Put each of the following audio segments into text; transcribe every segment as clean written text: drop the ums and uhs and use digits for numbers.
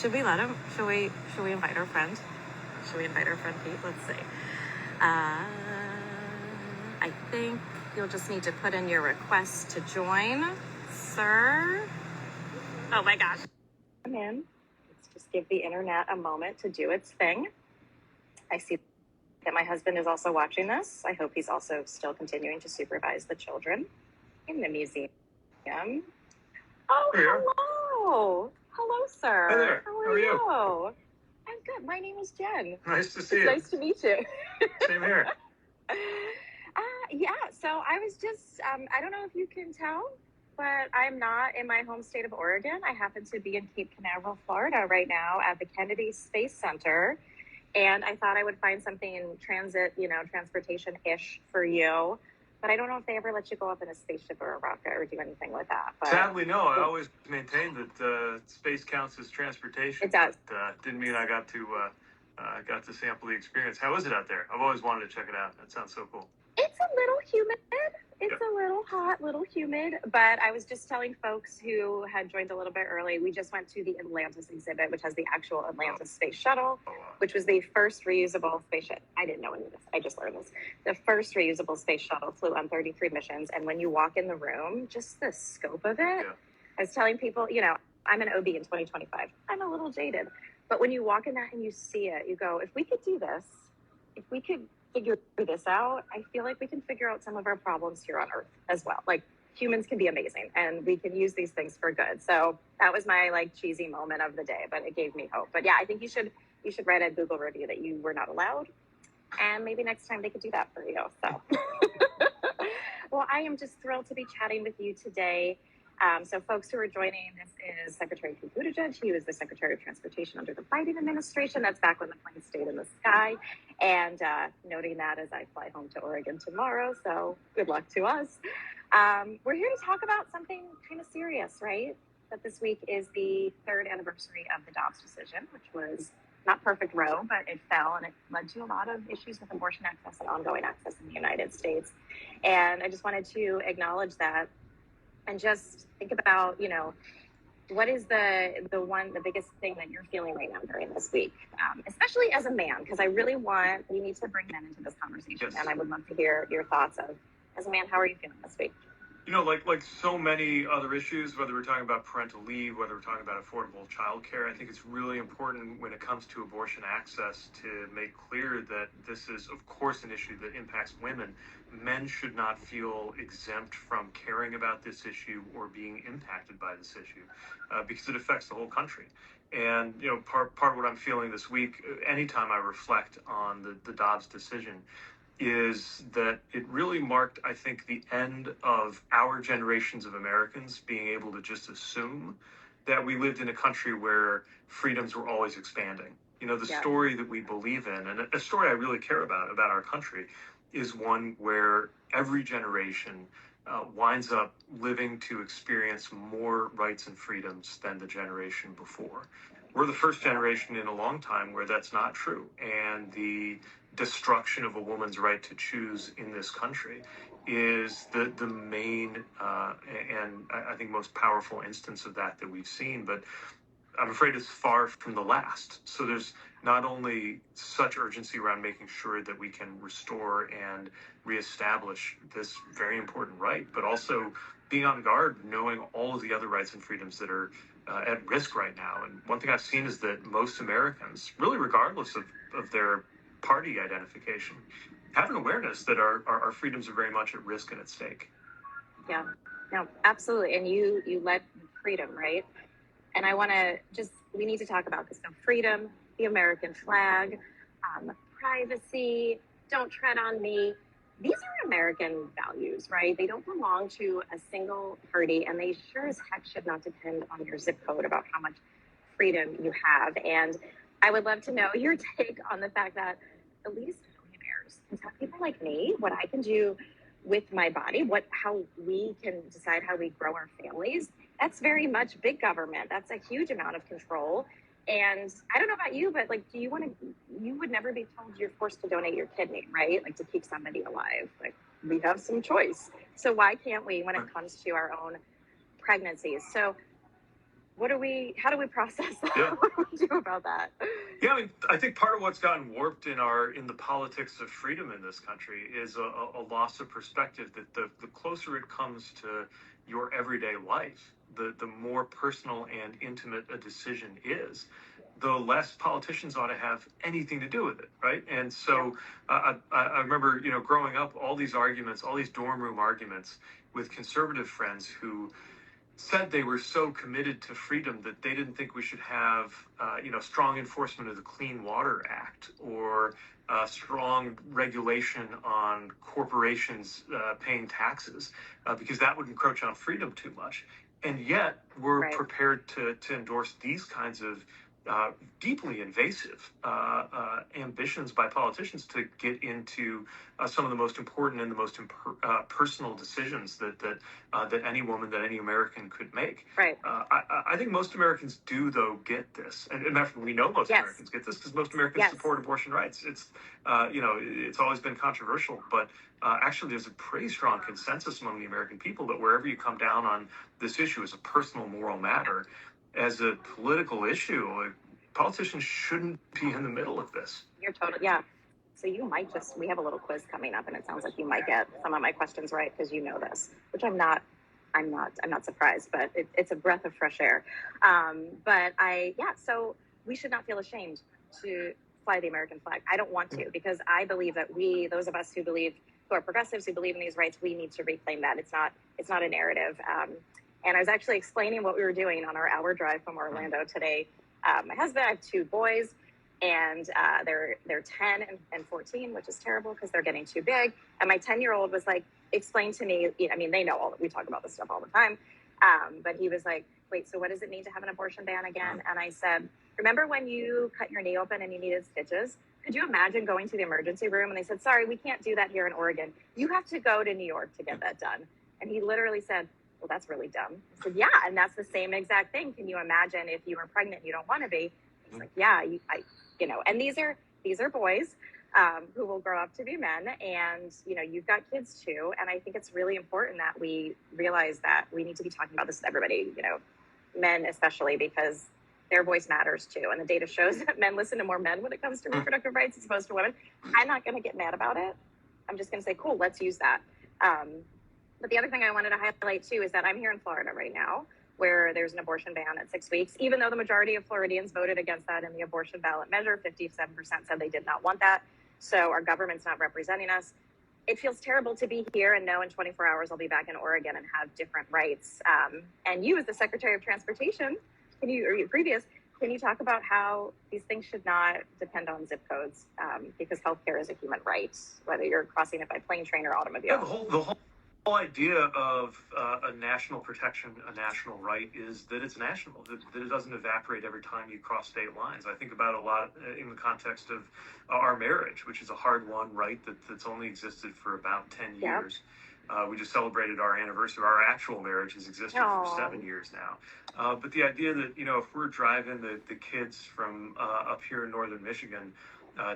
Should we let him? Should we invite our friend? Should we invite our friend Pete? Let's see. I think you'll just need to put in your request to join, sir. Oh my gosh. Come in. Let's just give the internet a moment to do its thing. I see that my husband is also watching this. I hope he's also still continuing to supervise the children in the museum. Oh, hello. Hello, sir. Hi there. How are you? I'm good. My name is Jen. Nice to see you. Nice to meet you. Same here. Yeah, so I was just, I don't know if you can tell, but I'm not in my home state of Oregon. I happen to be in Cape Canaveral, Florida right now at the Kennedy Space Center. And I thought I would find something in transportation-ish for you. But I don't know if they ever let you go up in a spaceship or a rocket or do anything with that. But sadly, no. I always maintained that space counts as transportation. It does. But, didn't mean I got to sample the experience. How is it out there? I've always wanted to check it out. That sounds so cool. It's a little humid. It's a little hot, little humid. But I was just telling folks who had joined a little bit early, we just went to the Atlantis exhibit, which has the actual Atlantis space shuttle, which was the first reusable spaceship. I didn't know any of this. I just learned this. The first reusable space shuttle flew on 33 missions. And when you walk in the room, just the scope of it. Yeah. I was telling people, I'm an OB in 2025. I'm a little jaded. But when you walk in that and you see it, you go, if we could do this, if we could figure this out, I feel like we can figure out some of our problems here on Earth as well. Like, humans can be amazing and we can use these things for good. So that was my cheesy moment of the day, but it gave me hope. But yeah, I think you should write a Google review that you were not allowed, and maybe next time they could do that for you. So well, I am just thrilled to be chatting with you today. So folks who are joining, this is Secretary Pete Buttigieg. He was the Secretary of Transportation under the Biden administration. That's back when the plane stayed in the sky. And noting that as I fly home to Oregon tomorrow. So good luck to us. We're here to talk about something kind of serious, right? That this week is the 3rd anniversary of the Dobbs decision, which was not perfect row, but it fell and it led to a lot of issues with abortion access and ongoing access in the United States. And I just wanted to acknowledge that and just think about, what is the biggest thing that you're feeling right now during this week, especially as a man, because we need to bring men into this conversation. Yes. And I would love to hear your thoughts of, as a man, how are you feeling this week? Like so many other issues, whether we're talking about parental leave, whether we're talking about affordable childcare, I think it's really important when it comes to abortion access to make clear that this is, of course, an issue that impacts women. Men should not feel exempt from caring about this issue or being impacted by this issue because it affects the whole country. And, part of what I'm feeling this week, anytime I reflect on the Dobbs decision, is that it really marked, I think, the end of our generations of Americans being able to just assume that we lived in a country where freedoms were always expanding. The story that we believe in, and a story I really care about our country, is one where every generation winds up living to experience more rights and freedoms than the generation before. We're the first generation in a long time where that's not true. And the destruction of a woman's right to choose in this country is the main and I think most powerful instance of that we've seen. But I'm afraid it's far from the last. So there's not only such urgency around making sure that we can restore and reestablish this very important right, but also being on guard, knowing all of the other rights and freedoms that are at risk right now. And one thing I've seen is that most Americans, really regardless of their party identification, have an awareness that our freedoms are very much at risk and at stake. Yeah, no, absolutely. And you led freedom, right? And I want to we need to talk about this. So freedom, the American flag, privacy, don't tread on me. These are American values, right? They don't belong to a single party, and they sure as heck should not depend on your zip code about how much freedom you have. And I would love to know your take on the fact that elitist millionaires can tell people like me what I can do with my body, how we can decide how we grow our families. That's very much big government. That's a huge amount of control. And I don't know about you, but you would never be told you're forced to donate your kidney, right? To keep somebody alive. We have some choice. So why can't we when it comes to our own pregnancies? So how do we process that? Yeah. What do we do about that? Yeah, I mean, I think part of what's gotten warped in the politics of freedom in this country is a loss of perspective that the closer it comes to your everyday life, the more personal and intimate a decision is, the less politicians ought to have anything to do with it, right? And so I remember, growing up, all these arguments, all these dorm room arguments with conservative friends who said they were so committed to freedom that they didn't think we should have, strong enforcement of the Clean Water Act or strong regulation on corporations paying taxes because that would encroach on freedom too much. And yet we're prepared to endorse these kinds of deeply invasive ambitions by politicians to get into some of the most important and the most personal decisions that any woman, that any American could make. Right. I think most Americans do, though, get this, and we know most Americans get this because most Americans support abortion rights. It's it's always been controversial, but actually there's a pretty strong consensus among the American people that wherever you come down on this issue as a personal moral matter, as a political issue, politicians shouldn't be in the middle of this. You're totally, So you might we have a little quiz coming up, and it sounds like you might get some of my questions right because you know this, which I'm not surprised, but it's a breath of fresh air. So we should not feel ashamed to fly the American flag. I don't want to, because I believe that those of us who are progressives, who believe in these rights, we need to reclaim that. It's not a narrative. And I was actually explaining what we were doing on our hour drive from Orlando today. My husband, I have two boys, and they're 10 and 14, which is terrible because they're getting too big. And my 10-year-old was like, explain to me, they know we talk about this stuff all the time. But he was like, wait, so what does it mean to have an abortion ban again? And I said, remember when you cut your knee open and you needed stitches? Could you imagine going to the emergency room? And they said, sorry, we can't do that here in Oregon. You have to go to New York to get that done. And he literally said, well, that's really dumb. I said, yeah, and that's the same exact thing. Can you imagine if you were pregnant and you don't want to be? He's like, yeah, and these are boys who will grow up to be men, and you've got kids too. And I think it's really important that we realize that we need to be talking about this with everybody, men especially, because their voice matters too. And the data shows that men listen to more men when it comes to reproductive rights as opposed to women. I'm not going to get mad about it. I'm just going to say, cool, let's use that. But the other thing I wanted to highlight too is that I'm here in Florida right now, where there's an abortion ban at 6 weeks, even though the majority of Floridians voted against that in the abortion ballot measure. 57% said they did not want that. So our government's not representing us. It feels terrible to be here and know in 24 hours I'll be back in Oregon and have different rights. And you, as the Secretary of Transportation, can you talk about how these things should not depend on zip codes, because healthcare is a human right, whether you're crossing it by plane, train, or automobile? Yeah, the whole idea of a national protection, a national right, is that it's national, that it doesn't evaporate every time you cross state lines. I think about a lot in the context of our marriage, which is a hard-won right that's only existed for about 10 years. We just celebrated our anniversary. Our actual marriage has existed for 7 years now. But the idea that, if we're driving the kids from up here in northern Michigan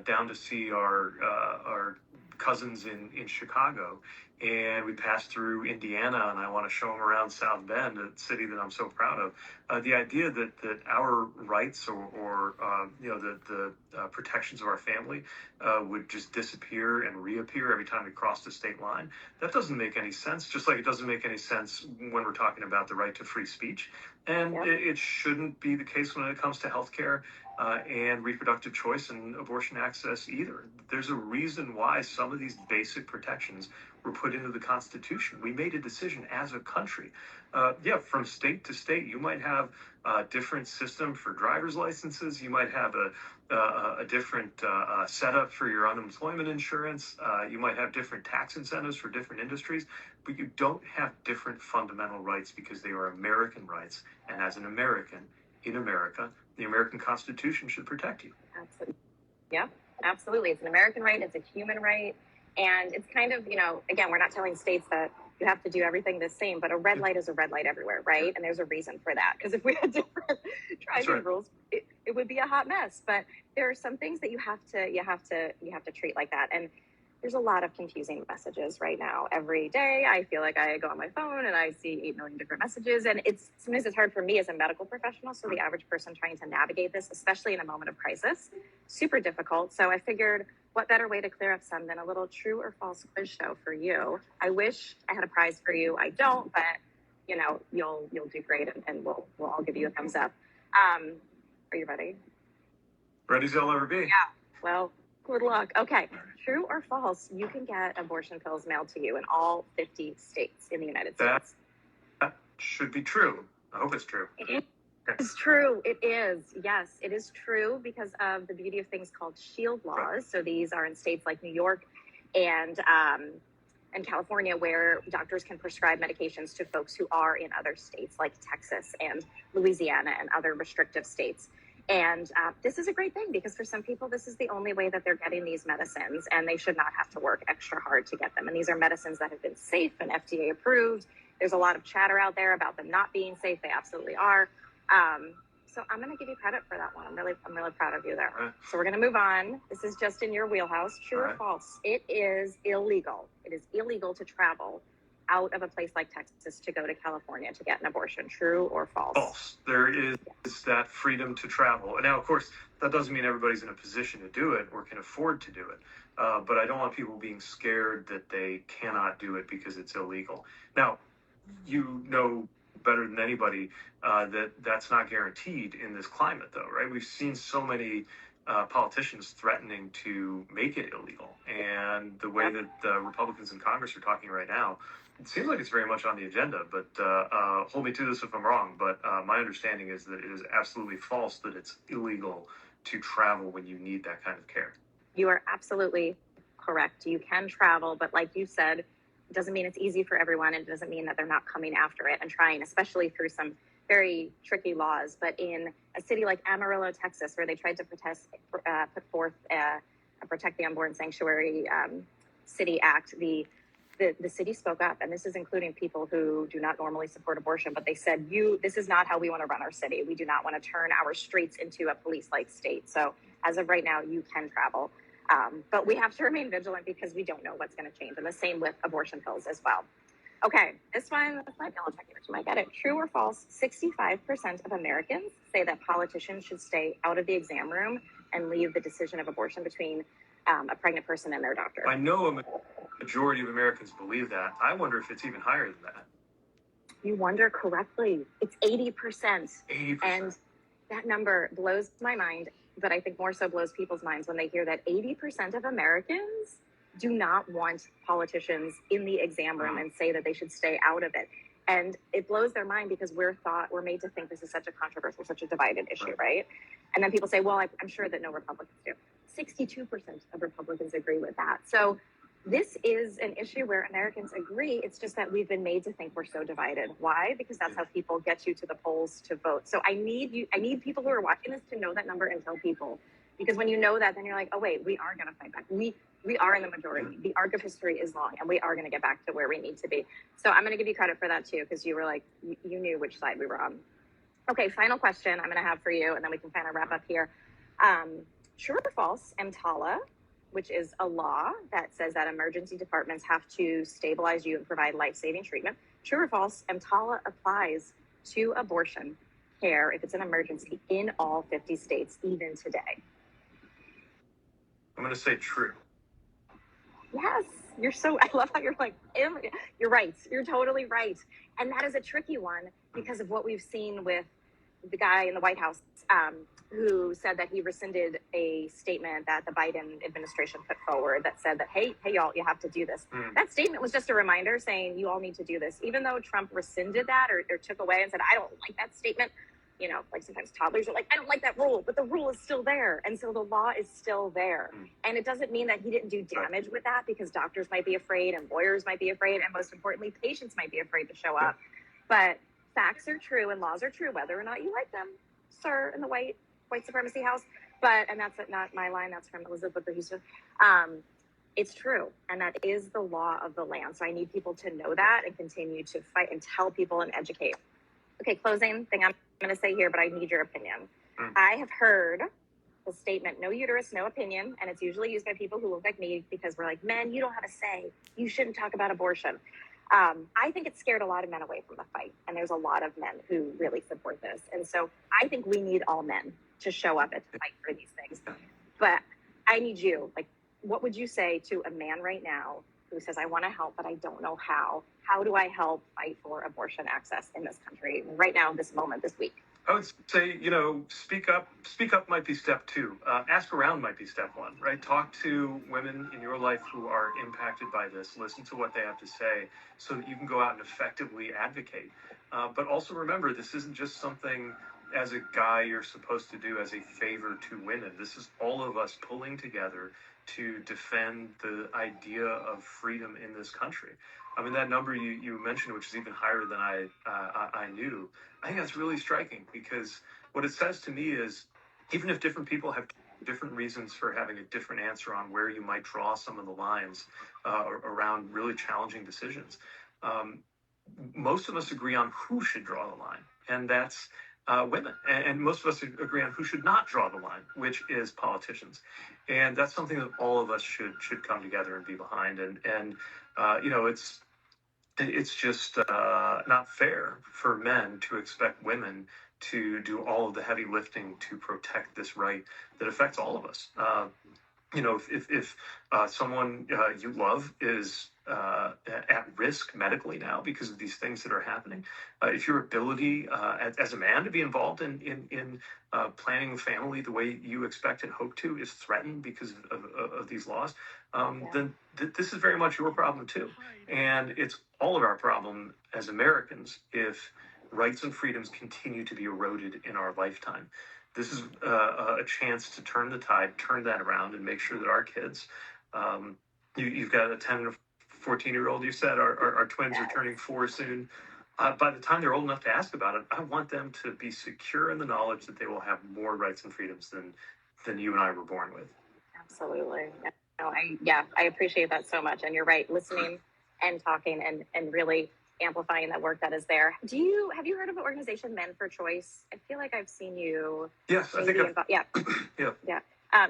down to see our cousins in Chicago, and we pass through Indiana, and I want to show them around South Bend, a city that I'm so proud of. The idea that our rights or the protections of our family would just disappear and reappear every time we cross the state line, that doesn't make any sense, just like it doesn't make any sense when we're talking about the right to free speech. And it shouldn't be the case when it comes to healthcare and reproductive choice and abortion access either. There's a reason why some of these basic protections were put into the Constitution. We made a decision as a country. From state to state, you might have a different system for driver's licenses. You might have a different setup for your unemployment insurance. You might have different tax incentives for different industries, but you don't have different fundamental rights because they are American rights. And as an American in America, the American Constitution should protect you. Absolutely. Yeah, absolutely. It's an American right. It's a human right. And it's kind of, again, we're not telling states that you have to do everything the same, but a red light is a red light everywhere, right? And there's a reason for that. Because if we had different driving rules, it would be a hot mess. But there are some things that you have to treat like that. And there's a lot of confusing messages right now. Every day, I feel like I go on my phone and I see 8 million different messages. And sometimes it's hard for me as a medical professional. So the average person trying to navigate this, especially in a moment of crisis, super difficult. So I figured, what better way to clear up some than a little true or false quiz show for you? I wish I had a prize for you. I don't, but you'll do great, and we'll all give you a thumbs up. Are you ready? Ready as I'll ever be. Yeah. Well, good luck. Okay. True or false, you can get abortion pills mailed to you in all 50 states in the United States. That should be true. I hope it's true. It is true. It is. Yes, it is true because of the beauty of things called shield laws. Right. So these are in states like New York and California, where doctors can prescribe medications to folks who are in other states like Texas and Louisiana and other restrictive states. And this is a great thing because for some people, this is the only way that they're getting these medicines, and they should not have to work extra hard to get them. And these are medicines that have been safe and FDA approved. There's a lot of chatter out there about them not being safe. They absolutely are. So I'm going to give you credit for that one. I'm really proud of you there. Right. So we're going to move on. This is just in your wheelhouse. True or false? It is illegal. It is illegal to travel out of a place like Texas to go to California to get an abortion. True or false? False. There is that freedom to travel. Now, of course, that doesn't mean everybody's in a position to do it or can afford to do it. But I don't want people being scared that they cannot do it because it's illegal. Now, you know better than anybody that that's not guaranteed in this climate, though, right? We've seen so many politicians threatening to make it illegal. And the way that the Republicans in Congress are talking right now, it seems like it's very much on the agenda, but hold me to this if I'm wrong. But my understanding is that it is absolutely false that it's illegal to travel when you need that kind of care. You are absolutely correct. You can travel, but like you said, it doesn't mean it's easy for everyone. And it doesn't mean that they're not coming after it and trying, especially through some very tricky laws. But in a city like Amarillo, Texas, where they tried to put forth a Protect the Unborn Sanctuary City Act, the city spoke up, and this is including people who do not normally support abortion, but they said, this is not how we want to run our city. We do not want to turn our streets into a police-like state. So as of right now, you can travel. But we have to remain vigilant because we don't know what's going to change. And the same with abortion pills as well. Okay, this one might be a little tricky, but you might get it. True or false, 65% of Americans say that politicians should stay out of the exam room and leave the decision of abortion between a pregnant person and their doctor. I know a majority of Americans believe that. I wonder if it's even higher than that. You wonder correctly. It's 80%. 80%. And that number blows my mind, but I think more so blows people's minds when they hear that 80% of Americans do not want politicians in the exam room and say that they should stay out of it. And it blows their mind because we're made to think this is such a controversial, such a divided issue, right? And then people say, well, I'm sure that no Republicans do. 62% of Republicans agree with that. So this is an issue where Americans agree. It's just that we've been made to think we're so divided. Why? Because that's how people get you to the polls to vote. So I need people who are watching this to know that number and tell people. Because when you know that, then you're like, oh, wait, we are going to fight back. We are in the majority. The arc of history is long, and we are going to get back to where we need to be. So I'm going to give you credit for that, too, because you were like, you knew which side we were on. Okay, final question I'm going to have for you, and then we can kind of wrap up here. True or false, EMTALA, which is a law that says that emergency departments have to stabilize you and provide life-saving treatment. True or false, EMTALA applies to abortion care if it's an emergency in all 50 states, even today? I'm going to say true. Yes, I love how you're like, you're right. You're totally right. And that is a tricky one because of what we've seen with the guy in the White House who said that he rescinded a statement that the Biden administration put forward that said that, hey, y'all, you have to do this. That statement was just a reminder saying you all need to do this. Even though Trump rescinded that or took away and said, I don't like that statement, like sometimes toddlers are like, I don't like that rule, but the rule is still there. And so the law is still there. And it doesn't mean that he didn't do damage with that because doctors might be afraid and lawyers might be afraid. And most importantly, patients might be afraid to show up. But facts are true and laws are true, whether or not you like them, sir, in the white supremacy house. And that's not my line. That's from Elizabeth Houston. It's true. And that is the law of the land. So I need people to know that and continue to fight and tell people and educate. Okay, closing thing I'm going to say here, but I need your opinion. I have heard the statement, no uterus, no opinion. And it's usually used by people who look like me because we're like, men, you don't have a say. You shouldn't talk about abortion. I think it scared a lot of men away from the fight. And there's a lot of men who really support this. And so I think we need all men to show up and to fight for these things. But I need you. Like, what would you say to a man right now who says, I want to help, but I don't know how? How do I help fight for abortion access in this country right now, this moment, this week? I would say, speak up. Speak up might be step two. Ask around might be step one, right? Talk to women in your life who are impacted by this. Listen to what they have to say so that you can go out and effectively advocate. But also remember, this isn't just something as a guy you're supposed to do as a favor to women. This is all of us pulling together to defend the idea of freedom in this country. I mean, that number you mentioned, which is even higher than I knew, I think that's really striking, because what it says to me is, even if different people have different reasons for having a different answer on where you might draw some of the lines around really challenging decisions, most of us agree on who should draw the line, and that's women. And most of us agree on who should not draw the line, which is politicians. And that's something that all of us should come together and be behind. And it's just not fair for men to expect women to do all of the heavy lifting to protect this right that affects all of us. If someone you love is at risk medically now because of these things that are happening, if your ability as a man to be involved in planning a family the way you expect and hope to is threatened because of these laws, then this is very much your problem too. And it's all of our problem as Americans if rights and freedoms continue to be eroded in our lifetime. This is a chance to turn the tide, turn that around, and make sure that our kids, you've got a 10 and a 14-year-old, you said, our twins are turning 4 soon. By the time they're old enough to ask about it, I want them to be secure in the knowledge that they will have more rights and freedoms than you and I were born with. Absolutely. No, I appreciate that so much. And you're right, listening and talking and really amplifying that work that is there. Have you heard of an organization, Men for Choice? I feel like I've seen you. Yes, I think yeah.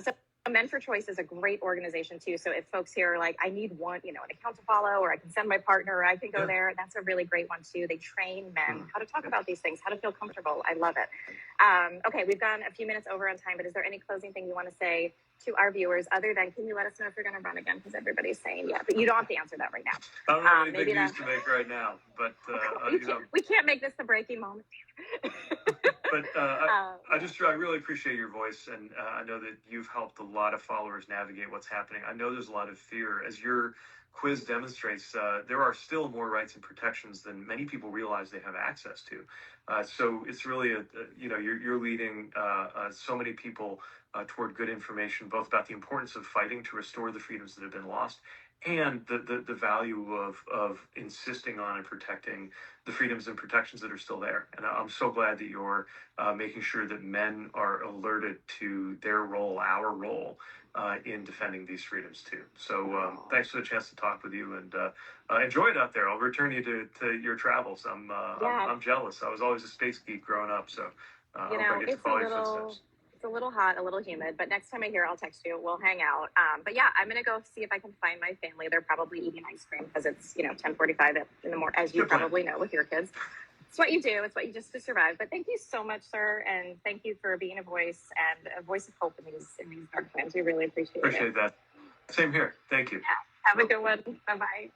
So Men for Choice is a great organization too. So if folks here are like, I need one, an account to follow, or I can send my partner, or I can go there, that's a really great one too. They train men how to talk about these things, how to feel comfortable. I love it. Okay, we've gone a few minutes over on time, but is there any closing thing you want to say to our viewers other than, can you let us know if you're going to run again? Because everybody's saying but you don't have to answer that right now. I don't have any big news to make right now, but we can't make this the breaking moment. But I really appreciate your voice, and I know that you've helped a lot of followers navigate what's happening. I know there's a lot of fear. As your quiz demonstrates, there are still more rights and protections than many people realize they have access to. So it's really you're leading so many people toward good information, both about the importance of fighting to restore the freedoms that have been lost, and the value of insisting on and protecting the freedoms and protections that are still there. And I'm so glad that you're making sure that men are alerted to their role, our role, in defending these freedoms too. So thanks for the chance to talk with you, and enjoy it out there. I'll return you to your travels. I'm jealous. I was always a space geek growing up, so I hope I get to follow your footsteps. It's a little hot, a little humid, but next time I hear, I'll text you. We'll hang out. But yeah, I'm going to go see if I can find my family. They're probably eating ice cream because it's, 10:45 in the morning, as you probably know with your kids. It's what you do. It's what you just to survive. But thank you so much, sir. And thank you for being a voice and a voice of hope in these dark times. We really appreciate it. Appreciate that. Same here. Thank you. Yeah. Have a good one. Bye-bye.